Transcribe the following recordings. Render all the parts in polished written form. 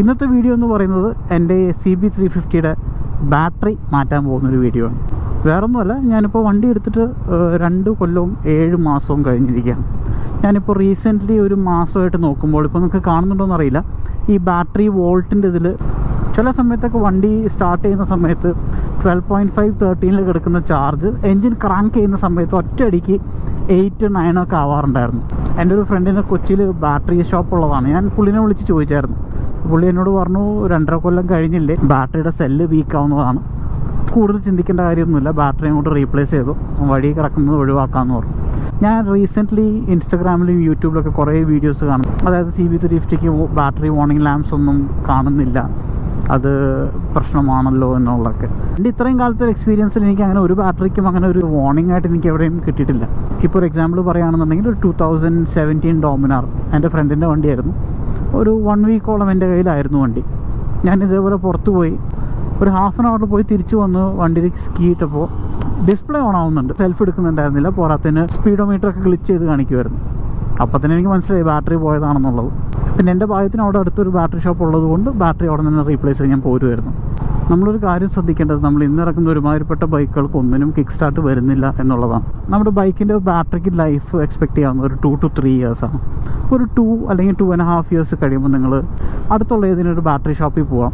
ഇന്നത്തെ വീഡിയോ എന്ന് പറയുന്നത് എൻ്റെ CB350യുടെ ബാറ്ററി മാറ്റാൻ പോകുന്നൊരു വീഡിയോ ആണ്. വേറൊന്നുമല്ല, ഞാനിപ്പോൾ വണ്ടി എടുത്തിട്ട് 2 കൊല്ലവും 7 മാസവും കഴിഞ്ഞിരിക്കുകയാണ്. ഞാനിപ്പോൾ റീസെൻ്റ്ലി ഒരു മാസമായിട്ട് നോക്കുമ്പോൾ ഇപ്പോൾ നിങ്ങൾക്ക് കാണുന്നുണ്ടോയെന്ന് അറിയില്ല, ഈ ബാറ്ററി വോൾട്ടിൻ്റെ ഇതിൽ ചില സമയത്തൊക്കെ വണ്ടി സ്റ്റാർട്ട് ചെയ്യുന്ന സമയത്ത് 12.5 13 കിടക്കുന്ന ചാർജ് എൻജിൻ ക്രാങ്ക് ചെയ്യുന്ന സമയത്ത് ഒറ്റയടിക്ക് 8 9 ഒക്കെ ആവാറുണ്ടായിരുന്നു. എൻ്റെ ഒരു ഫ്രണ്ടിന് കൊച്ചിയിൽ ബാറ്ററി ഷോപ്പ് ഉള്ളതാണ്. ഞാൻ പുള്ളിനെ വിളിച്ച് ചോദിച്ചായിരുന്നു. പുള്ളി എന്നോട് പറഞ്ഞു 2.5 കൊല്ലം കഴിഞ്ഞില്ലേ ബാറ്ററിയുടെ സെല്ല് വീക്കാവുന്നതാണ്, കൂടുതൽ ചിന്തിക്കേണ്ട കാര്യമൊന്നുമില്ല, ബാറ്ററി അങ്ങോട്ട് റീപ്ലേസ് ചെയ്തു, വഴി കിടക്കുന്നത് ഒഴിവാക്കാമെന്ന് പറഞ്ഞു. ഞാൻ റീസെൻ്റ്ലി ഇൻസ്റ്റഗ്രാമിലും യൂട്യൂബിലൊക്കെ കുറേ വീഡിയോസ് കാണും. അതായത് CB350ക്ക് ബാറ്ററി വാർണിംഗ് ലാംപ്സ് ഒന്നും കാണുന്നില്ല, അത് പ്രശ്നമാണല്ലോ എന്നുള്ളതൊക്കെ. എൻ്റെ ഇത്രയും കാലത്തെ എക്സ്പീരിയൻസിൽ എനിക്ക് അങ്ങനെ ഒരു ബാറ്ററിക്കും അങ്ങനെ ഒരു വാർണിംഗ് ആയിട്ട് എനിക്ക് എവിടെയും കിട്ടിയിട്ടില്ല. ഇപ്പോൾ ഒരു എക്സാമ്പിൾ പറയുകയാണെന്നുണ്ടെങ്കിൽ ഒരു 2017 ഡോമിനാർ എൻ്റെ ഫ്രണ്ടിൻ്റെ വണ്ടിയായിരുന്നു. ഒരു 1 വീക്കോളം എൻ്റെ കയ്യിലായിരുന്നു വണ്ടി. ഞാൻ ഇതേപോലെ പുറത്ത് പോയി ഒരു ഹാഫ് ആൻ അവറിൽ പോയി തിരിച്ചു വന്ന് വണ്ടിയിൽ സ്കീ ഇട്ടപ്പോൾ ഡിസ്പ്ലേ ഓൺ ആവുന്നുണ്ട്, സെൽഫ് എടുക്കുന്നുണ്ടായിരുന്നില്ല, പോരാത്തതിന് സ്പീഡോമീറ്ററൊക്കെ ഗ്ലിച്ച് ചെയ്ത് കാണിക്കുമായിരുന്നു. അപ്പോൾ തന്നെ എനിക്ക് മനസ്സിലായി ബാറ്ററി പോയതാണെന്നുള്ളത്. പിന്നെ എൻ്റെ ഭാഗ്യത്തിന് അവിടെ അടുത്തൊരു ബാറ്ററി ഷോപ്പ് ഉള്ളത് കൊണ്ട് ബാറ്ററി അവിടെ നിന്ന് റീപ്ലേസ് ചെയ്യാൻ പോരുമായിരുന്നു. നമ്മളൊരു കാര്യം ശ്രദ്ധിക്കേണ്ടത്, നമ്മൾ ഇന്ന് ഇറക്കുന്ന ഒരുമാതിരിപ്പെട്ട ബൈക്കുകൾക്ക് ഒന്നിനും കിക്ക് സ്റ്റാർട്ട് വരുന്നില്ല എന്നുള്ളതാണ്. നമ്മുടെ ബൈക്കിൻ്റെ ബാറ്ററിക്ക് ലൈഫ് എക്സ്പെക്ട് ചെയ്യാവുന്ന ഒരു 2 to 3 ഇയേഴ്സാണ്. ഒരു 2 അല്ലെങ്കിൽ 2.5 ഇയേഴ്സ് കഴിയുമ്പോൾ നിങ്ങൾ അടുത്തുള്ള ഏതെങ്കിലും ഒരു ബാറ്ററി ഷോപ്പിൽ പോകാം.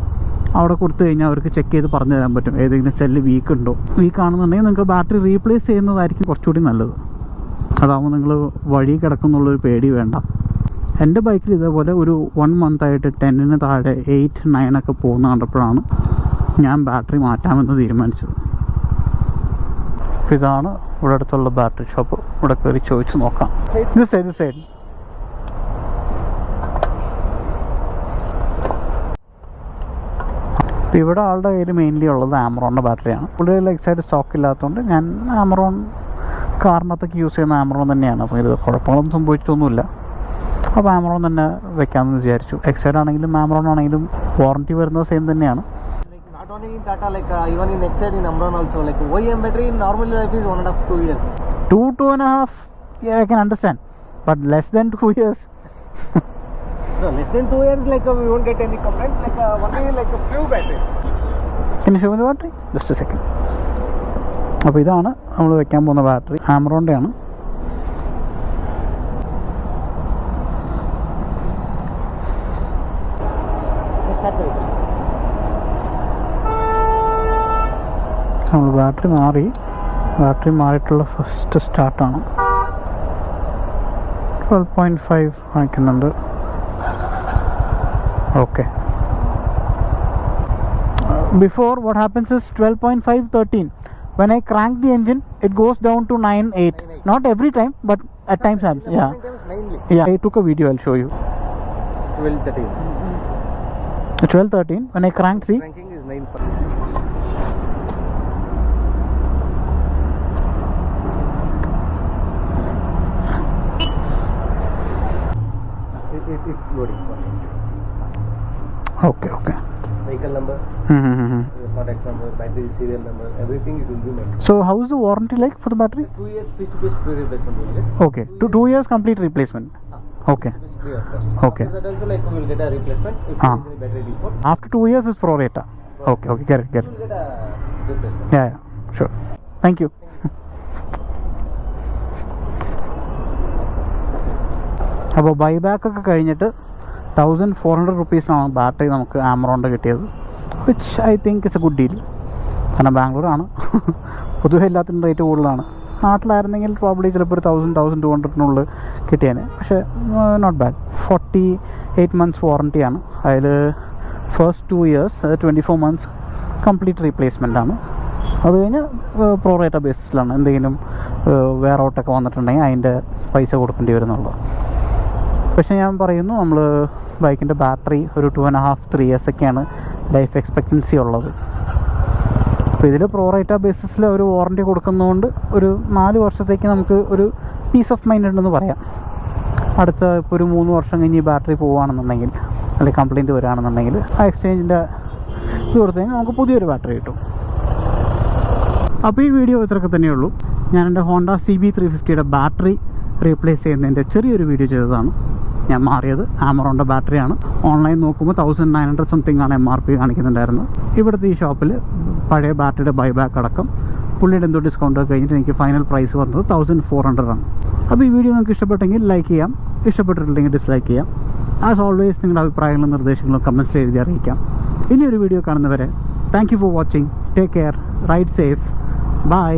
അവിടെ കൊടുത്തു കഴിഞ്ഞാൽ അവർക്ക് ചെക്ക് ചെയ്ത് പറഞ്ഞു തരാൻ പറ്റും ഏതെങ്കിലും സെല്ല് വീക്ക് ഉണ്ടോ. വീക്ക് ആണെന്നുണ്ടെങ്കിൽ നിങ്ങൾക്ക് ബാറ്ററി റീപ്ലേസ് ചെയ്യുന്നതായിരിക്കും കുറച്ചുകൂടി നല്ലത്. അതാകുമ്പോൾ നിങ്ങൾ വഴി കിടക്കുന്നുള്ളൊരു പേടി വേണ്ട. എൻ്റെ ബൈക്കിൽ ഇതേപോലെ ഒരു 1 മന്തായിട്ട് 10 താഴെ 8 9 ഒക്കെ പോകുന്ന കണ്ടപ്പോഴാണ് ഞാൻ ബാറ്ററി മാറ്റാമെന്ന് തീരുമാനിച്ചത്. അപ്പോൾ ഇതാണ് ഇവിടെ അടുത്തുള്ള ബാറ്ററി ഷോപ്പ്. ഇവിടെ കയറി ചോദിച്ച് നോക്കാം. ഇത് സൈഡ് ഇപ്പോൾ ഇവിടെ ആളുടെ കയ്യിൽ മെയിൻലി ഉള്ളത് ആമറോണിൻ്റെ ബാറ്ററിയാണ്. പുള്ളിയുടെ ലെഗ്സായിട്ട് സ്റ്റോക്ക് ഇല്ലാത്തതുകൊണ്ട് ഞാൻ ആമറോൺ കാറിനകത്തൊക്കെ യൂസ് ചെയ്യുന്ന ആമറോൺ തന്നെയാണ്. അപ്പോൾ ഇത് കുഴപ്പങ്ങളൊന്നും സംഭവിച്ചൊന്നുമില്ല. അപ്പോൾ ആമറോൺ തന്നെ വെക്കാമെന്ന് വിചാരിച്ചു. എക്സൈഡ് ആണെങ്കിലും ആമറോൺ ആണെങ്കിലും വാറണ്ടി വരുന്നത് സെയിം തന്നെയാണ്. Not only in Tata, even in Exide, in Amron also, OEM battery in normal life is 1.5 to 2 years. 2.5, yeah, I can understand, but less than 2 years. No, less than 2 years, we won't get any complaints. Only a few batteries. Can you show me the battery? Just a second. അപ്പോൾ ഇതാണ് നമ്മൾ വെക്കാൻ പോകുന്ന battery, ആമറോണിൻ്റെ ആണ്. നമ്മൾ battery മാറിയിട്ടുള്ള first സ്റ്റാർട്ടാണ്. 12.5 കാണിക്കുന്നുണ്ട്. Okay. Before what happens is 12.5 13. When I crank the engine, it goes down to 9 8. Not every time, but at times. Yeah. Yeah. I took a video. I'll show you. 12-13. 12-13. When I crank, see. Cranking is 9. It's loading. Okay. Vehicle number, contact number, battery serial number, everything it will be mentioned. So how is the warranty like for the battery? 2 years piece-to-piece free replacement will get. Okay. 2 years complete replacement. Okay. Piece free of cost. Okay. After that also we will get a replacement if there is any battery default. After 2 years is pro rata. Okay. Get it. We will get a replacement. Yeah. Sure. Thank you. അപ്പോൾ ബൈബാക്കൊക്കെ കഴിഞ്ഞിട്ട് 1400 റുപ്പീസിനാണ് battery നമുക്ക് ആമറോണിൻ്റെ കിട്ടിയത്. Which I think it's A good deal. കാരണം ബാംഗ്ലൂരാണ്, പൊതുവെ എല്ലാത്തിനും rate കൂടുതലാണ്. നാട്ടിലായിരുന്നെങ്കിൽ probably ചിലപ്പോൾ ഒരു 1000-1200 കിട്ടിയേനെ. പക്ഷേ നോട്ട് ബാഡ്. 48 months വാറണ്ടിയാണ്. അതിൽ first 2 years 24 months complete replacement ആണ്. അത് കഴിഞ്ഞ് പ്രോറേറ്റ ബേസിസിലാണ്. എന്തെങ്കിലും വെയർ ഔട്ടൊക്കെ വന്നിട്ടുണ്ടെങ്കിൽ അതിൻ്റെ പൈസ കൊടുക്കേണ്ടി വരുന്നുള്ളൂ. പക്ഷേ ഞാൻ പറയുന്നു, നമ്മൾ ബൈക്കിൻ്റെ ബാറ്ററി ഒരു 2.5-3 years ഒക്കെയാണ് ലൈഫ് എക്സ്പെക്റ്റൻസി ഉള്ളത്. അപ്പോൾ ഇതിൽ പ്രോറേറ്റ ബേസിസിൽ അവർ വാറണ്ടി കൊടുക്കുന്നതുകൊണ്ട് ഒരു 4 വർഷത്തേക്ക് നമുക്ക് ഒരു പീസ് ഓഫ് മൈൻഡ് ഉണ്ടെന്ന് പറയാം. അടുത്ത ഇപ്പോൾ ഒരു 3 വർഷം കഴിഞ്ഞ് ഈ ബാറ്ററി പോവുകയാണെന്നുണ്ടെങ്കിൽ, അല്ലെങ്കിൽ കംപ്ലയിൻറ്റ് വരികയാണെന്നുണ്ടെങ്കിൽ ആ എക്സ്ചേഞ്ചിൻ്റെ ഇത് കൊടുത്തു കഴിഞ്ഞാൽ നമുക്ക് പുതിയൊരു ബാറ്ററി കിട്ടും. അപ്പോൾ ഈ വീഡിയോ ഇത്രയൊക്കെ തന്നെയുള്ളൂ. ഞാൻ എൻ്റെ ഹോണ്ട CB350യുടെ ബാറ്ററി റീപ്ലേസ് ചെയ്യുന്നതിൻ്റെ ചെറിയൊരു വീഡിയോ ചെയ്തതാണ്. ഞാൻ മാറിയത്. ആമറോണിൻ്റെ ബാറ്ററിയാണ്. ഓൺലൈൻ നോക്കുമ്പോൾ 1900 സംതിങ് ആണ് MRP കാണിക്കുന്നുണ്ടായിരുന്നത്. ഇവിടുത്തെ ഈ ഷോപ്പിൽ പഴയ ബാറ്ററിയുടെ ബൈബാക്ക് അടക്കം പുള്ളിയുടെ എന്തോ ഡിസ്കൗണ്ട് കഴിഞ്ഞിട്ട് എനിക്ക് ഫൈനൽ പ്രൈസ് വന്നത് 1400 ആണ്. അപ്പോൾ ഈ വീഡിയോ നിങ്ങൾക്ക് ഇഷ്ടപ്പെട്ടെങ്കിൽ ലൈക്ക് ചെയ്യാം, ഇഷ്ടപ്പെട്ടിട്ടില്ലെങ്കിൽ ഡിസ്ലൈക്ക് ചെയ്യാം. ആസ് ഓൾവേസ് നിങ്ങളുടെ അഭിപ്രായങ്ങളും നിർദ്ദേശങ്ങളും കമൻറ്റ്സിൽ എഴുതി അറിയിക്കാം. ഇനിയൊരു വീഡിയോ കാണുന്നവരെ thank you for watching. Take care, ride safe, by.